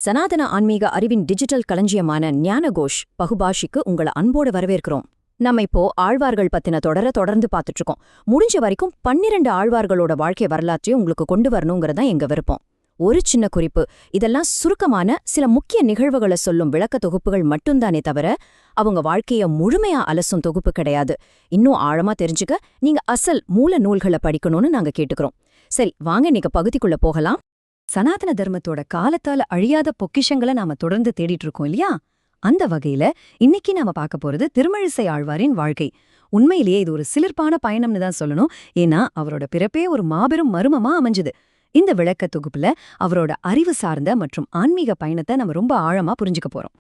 சனாதன ஆன்மீக அறிவின் டிஜிட்டல் களஞ்சியமான ஞானகோஷ் பகுபாஷிக்கு உங்களை அன்போடு வரவேற்கிறோம். நம்ம இப்போ ஆழ்வார்கள் பத்தின தொடர்ந்து பார்த்துட்டு இருக்கோம். முடிஞ்ச வரைக்கும் 12 ஆழ்வார்களோட வாழ்க்கை வரலாற்றையும் உங்களுக்கு கொண்டு வரணுங்கிறதா எங்க விருப்பம். ஒரு சின்ன குறிப்பு, இதெல்லாம் சுருக்கமான சில முக்கிய நிகழ்வுகளை சொல்லும் விளக்க தொகுப்புகள் மட்டும்தானே தவிர அவங்க வாழ்க்கைய முழுமையா அலசும் தொகுப்பு கிடையாது. இன்னும் ஆழமா தெரிஞ்சுக்க நீங்க அசல் மூல நூல்களை படிக்கணும்னு நாங்க கேட்டுக்கிறோம். சரி, வாங்க இன்னைக்கு பகுதிக்குள்ள போகலாம். சனாதன தர்மத்தோட காலத்தால அழியாத பொக்கிஷங்களை நாம தொடர்ந்து தேடிட்டு இருக்கோம் இல்லையா? அந்த வகையில இன்னைக்கு நாம பார்க்க போறது திருமழிசை ஆழ்வாரின் வாழ்க்கை. உண்மையிலேயே இது ஒரு சிலிர்ப்பான பயணம்னு தான் சொல்லணும். ஏன்னா அவரோட பிறப்பே ஒரு மாபெரும் மர்மமா அமைஞ்சுது. இந்த விளக்க தொகுப்புல அவரோட அறிவு சார்ந்த மற்றும் ஆன்மீக பயணத்தை நம்ம ரொம்ப ஆழமா புரிஞ்சுக்க போறோம்.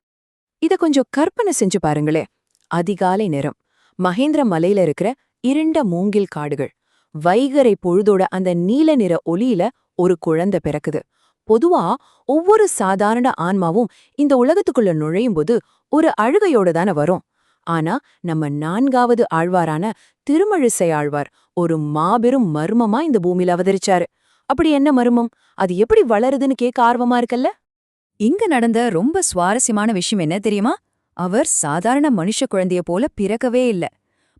இத கொஞ்சம் கற்பனை செஞ்சு பாருங்களே. அதிகாலை நேரம், மகேந்திர மலையில இருக்கிற இருண்ட மூங்கில் காடுகள், வைகரை பொழுதோட அந்த நீல நிற ஒளியில ஒரு குழந்தை பிறக்குது. பொதுவா ஒவ்வொரு சாதாரண ஆன்மாவும் இந்த உலகத்துக்குள்ள நுழையும் போது ஒரு அழுகையோட தானே வரும். ஆனா நம்ம 4வது ஆழ்வாரான திருமழிசை ஆழ்வார் ஒரு மாபெரும் மர்மமா இந்த பூமியில அவதரிச்சாரு. அப்படி என்ன மர்மம்? அது எப்படி வளருதுன்னு கேட்க ஆர்வமா இருக்கல்ல? இங்க நடந்த ரொம்ப சுவாரஸ்யமான விஷயம் என்ன தெரியுமா? அவர் சாதாரண மனுஷ குழந்தைய போல பிறக்கவே இல்ல.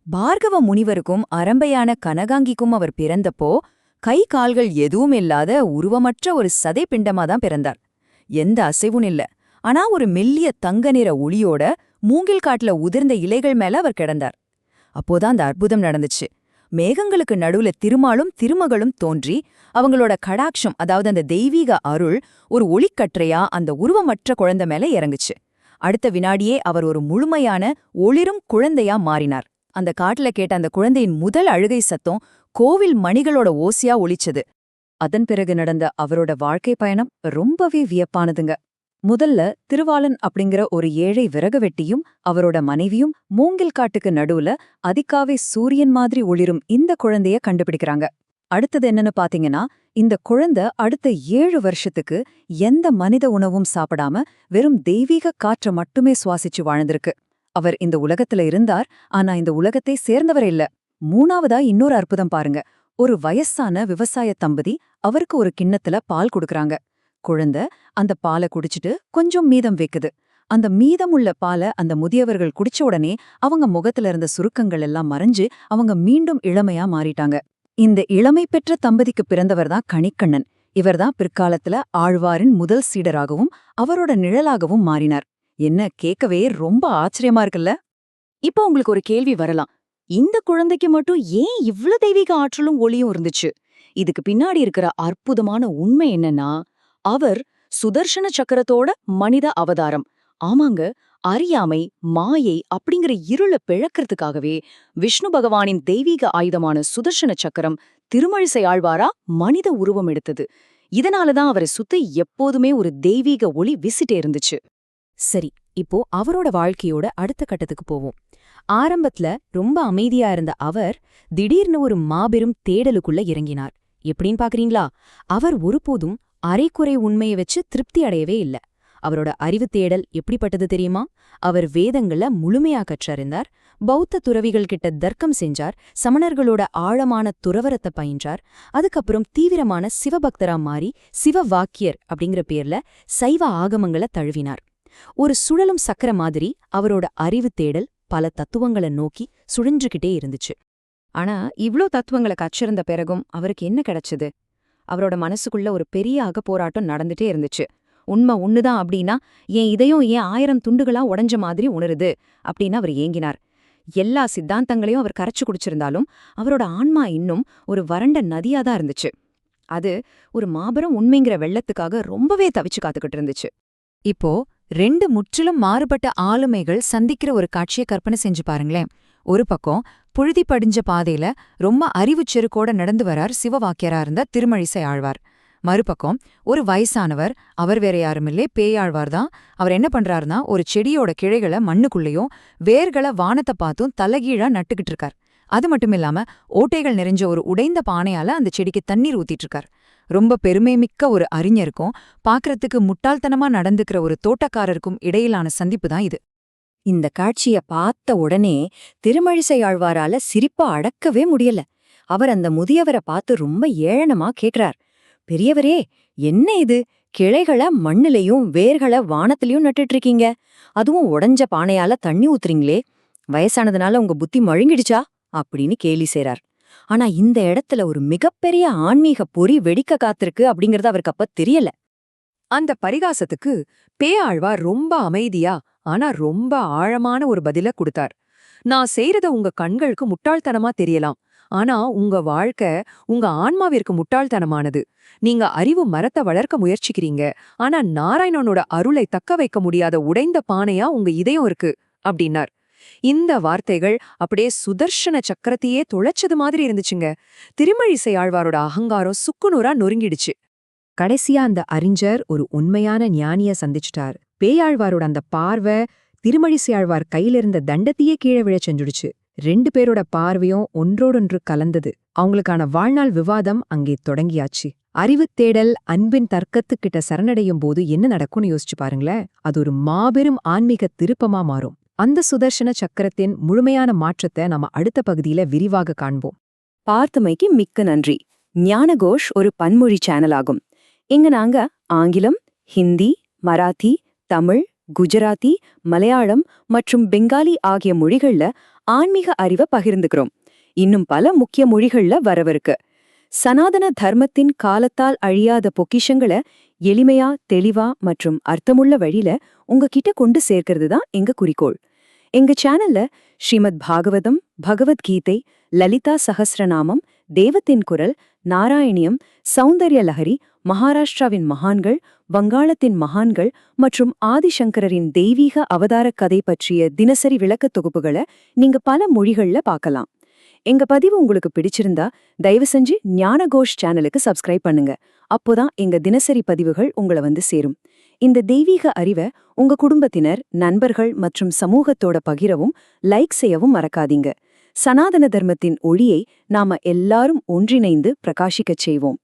பார்கவ முனிவருக்கும் அரம்பையான கனகாங்கிக்கும் அவர் பிறந்தப்போ கை கால்கள் எதுவும் இல்லாத உருவமற்ற ஒரு சதை பிண்டமா தான் பிறந்தார். எந்த அசைவும் இல்ல. ஆனா ஒரு மெல்லிய தங்க நிற ஒளியோட மூங்கில் காட்டுல உதிர்ந்த இலைகள் மேல அவர் கிடந்தார். அப்போதான் அந்த அற்புதம் நடந்துச்சு. மேகங்களுக்கு நடுவுல திருமாலும் திருமகளும் தோன்றி அவங்களோட கடாட்சம், அதாவது அந்த தெய்வீக அருள் ஒரு ஒளிக்கற்றையா அந்த உருவமற்ற குழந்தை மேல இறங்குச்சு. அடுத்த வினாடியே அவர் ஒரு முழுமையான ஒளிரும் குழந்தையா மாறினார். அந்த காட்டுல கேட்ட அந்த குழந்தையின் முதல் அழுகை சத்தம் கோவில் மணிகளோட ஓசையா ஒலிச்சது. அதன் பிறகு நடந்த அவரோட வாழ்க்கை பயணம் ரொம்பவே வியப்பானதுங்க. முதல்ல திருவாளன் அப்படிங்கிற ஒரு ஏழை விறகு வெட்டியும் அவரோட மனைவியும் மூங்கில் காட்டுக்கு நடுவுல அதிகாவே சூரியன் மாதிரி ஒளிரும் இந்த குழந்தைய கண்டுபிடிக்கிறாங்க. அடுத்தது என்னன்னு பாத்தீங்கன்னா, இந்த குழந்தை அடுத்த 7 வருஷத்துக்கு எந்த மனித உணவும் சாப்பிடாம வெறும் தெய்வீக காற்றை மட்டுமே சுவாசிச்சு வாழ்ந்திருக்கு. அவர் இந்த உலகத்துல இருந்தார், ஆனா இந்த உலகத்தை சேர்ந்தவர் இல்ல. 3வதா இன்னொரு அற்புதம் பாருங்க. ஒரு வயசான விவசாய தம்பதி அவருக்கு ஒரு கிண்ணத்துல பால் கொடுக்கறாங்க. குழந்தை அந்த பாலை குடிச்சிட்டு கொஞ்சம் மீதம் வைக்குது. அந்த மீதமுள்ள பாலை அந்த முதியவர்கள் குடிச்ச உடனே அவங்க முகத்துல இருந்த சுருக்கங்கள் எல்லாம் மறைஞ்சு அவங்க மீண்டும் இளமையா மாறிட்டாங்க. இந்த இளமை பெற்ற தம்பதிக்கு பிறந்தவர் தான் கணிக்கண்ணன். இவர்தான் பிற்காலத்துல ஆழ்வாரின் முதல் சீடராகவும் அவரோட நிழலாகவும் மாறினார். என்ன, கேட்கவே ரொம்ப ஆச்சரியமா இருக்குல்ல? இப்போ உங்களுக்கு ஒரு கேள்வி வரலாம். இந்த குழந்தைக்கு மட்டும் ஏன் இவ்ளோ தெய்வீக ஆற்றலும் ஒளியும் இருந்துச்சு? இதுக்கு பின்னாடி இருக்கிற அற்புதமான உண்மை என்னன்னா, அவர் சுதர்சன சக்கரத்தோட மனித அவதாரம். ஆமாங்க, அறியாமை, மாயை அப்படிங்கிற இருள பிழக்கிறதுக்காகவே விஷ்ணு பகவானின் தெய்வீக ஆயுதமான சுதர்சன சக்கரம் திருமழிசை ஆழ்வாரா மனித உருவம் எடுத்தது. இதனாலதான் அவரை சுத்தி எப்போதுமே ஒரு தெய்வீக ஒளி விசிட்டே இருந்துச்சு. சரி, இப்போ அவரோட வாழ்க்கையோட அடுத்த கட்டத்துக்கு போவோம். ஆரம்பத்துல ரொம்ப அமைதியா இருந்த அவர் திடீர்னு ஒரு மாபெரும் தேடலுக்குள்ள இறங்கினார். எப்படின்னு பாக்குறீங்களா? அவர் ஒருபோதும் அரைக்குறை உண்மையை வச்சு திருப்தி அடையவே இல்ல. அவரோட அறிவு தேடல் எப்படிப்பட்டது தெரியுமா? அவர் வேதங்கள முழுமையா கற்றறிந்தார், பௌத்த துறவிகள் கிட்ட தர்க்கம் செஞ்சார், சமணர்களோட ஆழமான துறவரத்தை பயின்றார். அதுக்கப்புறம் தீவிரமான சிவபக்தரா மாறி சிவ வாக்கியர் அப்படிங்கிற பேர்ல சைவ ஆகமங்களை தழுவினார். ஒரு சுழலும் சக்கர மாதிரி அவரோட அறிவு தேடல் பல தத்துவங்களை நோக்கி சுழன்றுகிட்டே இருந்துச்சு. ஆனா இவ்ளோ தத்துவங்களை கற்றிருந்த பிறகும் அவருக்கு என்ன கிடைச்சது? அவரோட மனசுக்குள்ள ஒரு பெரிய அகப்போராட்டம் நடந்துட்டே இருந்துச்சு. உண்மை ஒண்ணுதான் அப்படின்னா என் இதயம் ஏன் 1000 துண்டுகளா உடைஞ்ச மாதிரி உணருது அப்படின்னு அவர் ஏங்கினார். எல்லா சித்தாந்தங்களையும் அவர் கரைச்சு குடிச்சிருந்தாலும் அவரோட ஆன்மா இன்னும் ஒரு வறண்ட நதியாதான் இருந்துச்சு. அது ஒரு மாபெரும் உண்மைங்கிற வெள்ளத்துக்காக ரொம்பவே தவிச்சு காத்துக்கிட்டு இருந்துச்சு. இப்போ 2 முற்றிலும் மாறுபட்ட ஆளுமைகள் சந்திக்கிற ஒரு காட்சியை கற்பனை செஞ்சு பாருங்களேன். ஒரு பக்கம் புழுதி படிஞ்ச பாதையில ரொம்ப அறிவுச் செருக்கோட நடந்து வரார் சிவவாக்கியரா இருந்த திருமழிசை ஆழ்வார். மறுபக்கம் ஒரு வயசானவர், அவர் வேற யாருமில்லே பேயாழ்வார் தான். அவர் என்ன பண்றாருன்னா, ஒரு செடியோட கிளைகளை மண்ணுக்குள்ளேயும் வேர்களை வானத்தை பார்த்தும் தலகீழா நட்டுக்கிட்டு இருக்கார். அது மட்டுமில்லாம ஓட்டைகள் நிறைஞ்ச ஒரு உடைந்த பானையால அந்த செடிக்கு தண்ணீர் ஊத்திட்டு இருக்கார். ரொம்ப பெருமைமிக்க ஒரு அறிஞருக்கும் பாக்குறதுக்கு முட்டாள்தனமா நடந்துக்கிற ஒரு தோட்டக்காரருக்கும் இடையிலான சந்திப்பு தான் இது. இந்த காட்சிய பார்த்த உடனே திருமழிசை ஆழ்வாரால சிரிப்ப அடக்கவே முடியல. அவர் அந்த முதியவரை பார்த்து ரொம்ப ஏளனமா கேக்குறார். பெரியவரே, என்ன இது? கிளைகள மண்ணுலயும் வேர்கள வானத்திலயும் நட்டுட்டு இருக்கீங்க. அதுவும் உடைஞ்ச பானையால தண்ணி ஊத்துறீங்களே, வயசானதுனால உங்க புத்தி மழுங்கிடுச்சா அப்படின்னு கேலி செய்றார். ஆனா இந்த இடத்துல ஒரு மிகப்பெரிய ஆன்மீக பொறி வெடிக்க காத்திருக்கு அப்படிங்கறது அவருக்கு அப்ப தெரியல. அந்த பரிகாசத்துக்கு பேயாழ்வார் ரொம்ப அமைதியா ஆனா ரொம்ப ஆழமான ஒரு பதில கொடுத்தார். நான் செய்யறத உங்க கண்களுக்கு முட்டாள்தனமா தெரியலாம். ஆனா உங்க வாழ்க்கை உங்க ஆன்மாவிற்கு முட்டாள்தனமானது. நீங்க அறிவு மரத்தை வளர்க்க முயற்சிக்கிறீங்க. ஆனா நாராயணனோட அருளை தக்க வைக்க முடியாத உடைந்த பானையா உங்க இதயம் இருக்கு அப்படின்னார். இந்த வார்த்தைகள் அப்படியே சுதர்ஷன சக்கரத்தையே துளைச்சது மாதிரி இருந்துச்சுங்க. திருமழிசை ஆழ்வாரோட அகங்காரம் சுக்குநூறா நொறுங்கிடுச்சு. கடைசியா அந்த அறிஞர் ஒரு உண்மையான ஞானிய சந்திச்சிட்டார். பேயாழ்வாரோட அந்த பார்வை திருமழிசை ஆழ்வார் கையிலிருந்த தண்டத்தையே கீழே விழச் செஞ்சுடுச்சு. 2 பேரோட பார்வையும் ஒன்றோடொன்று கலந்தது. அவங்களுக்கான வாழ்நாள் விவாதம் அங்கே தொடங்கியாச்சு. அறிவுத் தேடல் அன்பின் தர்க்கத்துக்கிட்ட சரணடையும் போது என்ன நடக்கும்னு யோசிச்சு பாருங்களேன். அது ஒரு மாபெரும் ஆன்மீக திருப்பமா மாறும். அந்த சுதர்சன சக்கரத்தின் முழுமையான மாற்றத்தை நம்ம அடுத்த பகுதியில விரிவாக காண்போம். பார்த்தமைக்கு மிக்க நன்றி. ஞானகோஷ் ஒரு பன்மொழி சேனல் ஆகும். இங்க நாங்க ஆங்கிலம், ஹிந்தி, மராத்தி, தமிழ், குஜராத்தி, மலையாளம் மற்றும் பெங்காலி ஆகிய மொழிகள்ல ஆன்மீக அறிவை பகிர்ந்துக்கிறோம். இன்னும் பல முக்கிய மொழிகள்ல வரவிருக்கு. சனாதன தர்மத்தின் காலத்தால் அழியாத பொக்கிஷங்களை எளிமையா, தெளிவா மற்றும் அர்த்தமுள்ள வழியில உங்ககிட்ட கொண்டு சேர்க்கிறது தான் எங்க குறிக்கோள். எங்க சேனல்ல ஸ்ரீமத் பாகவதம், பகவத்கீதை, லலிதா சஹஸ்ரநாமம், தேவத்தின் குரல், நாராயணியம், சௌந்தர்ய லஹரி, மகாராஷ்டிராவின் மகான்கள், வங்காளத்தின் மகான்கள் மற்றும் ஆதிசங்கரின் தெய்வீக அவதார கதை பற்றிய தினசரி விளக்கத் தொகுப்புகளை நீங்க பல மொழிகள்ல பார்க்கலாம். எங்க பதிவு உங்களுக்கு பிடிச்சிருந்தா தயவு செஞ்சு ஞானகோஷ் சேனலுக்கு சப்ஸ்கிரைப் பண்ணுங்க. அப்போதான் எங்க தினசரி பதிவுகள் உங்களை வந்து சேரும். இந்த தெய்வீக அறிவை உங்க குடும்பத்தினர், நண்பர்கள் மற்றும் சமூகத்தோட பகிரவும் லைக் செய்யவும் மறக்காதீங்க. சனாதன தர்மத்தின் ஒளியை நாம எல்லாரும் ஒன்றிணைந்து பிரகாசிக்கச் செய்வோம்.